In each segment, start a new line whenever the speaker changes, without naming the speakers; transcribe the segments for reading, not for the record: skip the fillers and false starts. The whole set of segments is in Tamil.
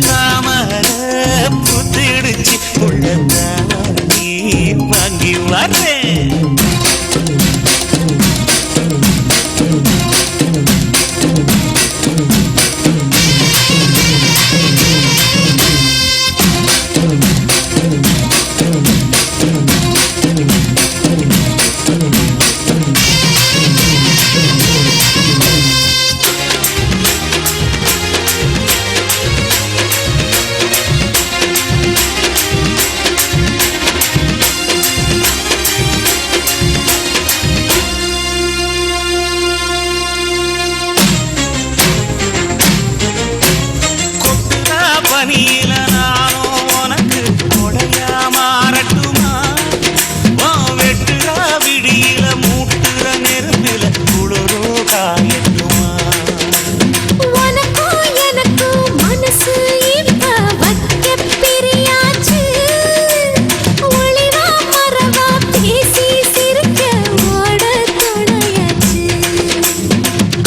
தாமர புத்திடுச்சு உள்ளதாடி வாங்கி வரேன். பனியில நானோ உனக்கு கொடையா மாறட்டுமா? வெட்டுறா விடியில மூட்டுற நெருப்பில குளிரோ காயட்டுமா?
உனக்கும் எனக்கும் மனசு இப்ப வைக்க பிரியாச்சு. ஒளிவா மறவா பேசி சிரிக்க ஓட துணையாச்சு.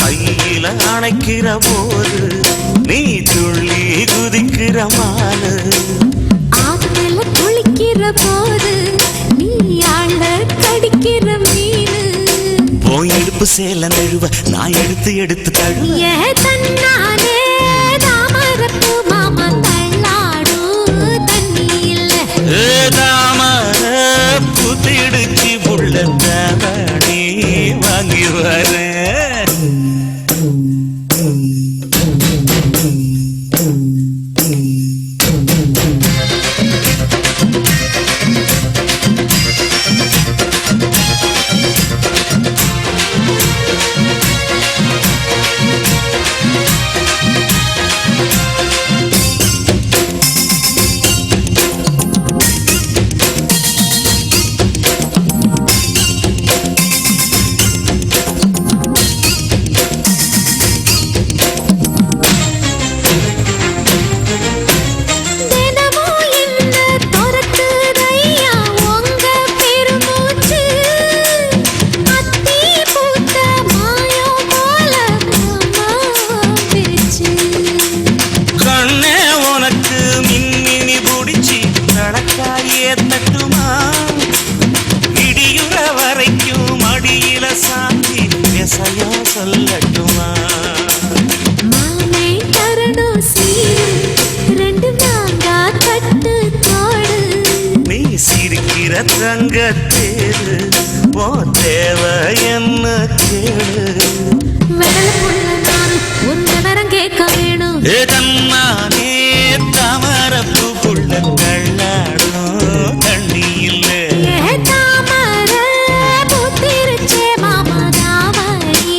கையில அணைக்கிற போது நீ துள்ளி குதிக்கிற மானு.
ஆத்துல குளிக்கிற போது நீ ஆள கடிக்கிற மீனு.
போய் எடுப்பு சேல நழுவ நான் எடுத்து எடுத்து தழுவ.
ஏ தன்னானே தாமரப்பு மாமா தள்ளாடும் தண்ணி இல்ல.
தாமர புத்திடுச்சு புள்ளதாடி வாங்கி வரேன். தட்டுமா இடியுற வரைக்கும் அடியில சாந்தி விசையா சொல்லட்டுமா?
மாமே தரணும் சீரு ரெண்டு நாங்கா கட்டு தோடு.
நீ சிரிக்கிற தங்கத்தேரு போ தேவை என்ன கேடு.
வெடல புள்ள நானு ஒரு விவரம் கேட்க வேணும்.
தன்னானே தாமரப்பு புள்ள கள்ளாடும் தண்ணி இல்ல.
தாமர பூத்திருச்சே மாமா தாவணி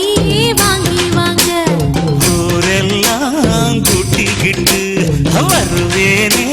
வாங்கி வாங்க.
ஊரெல்லாம் கூட்டிக்கிட்டு வருவேனே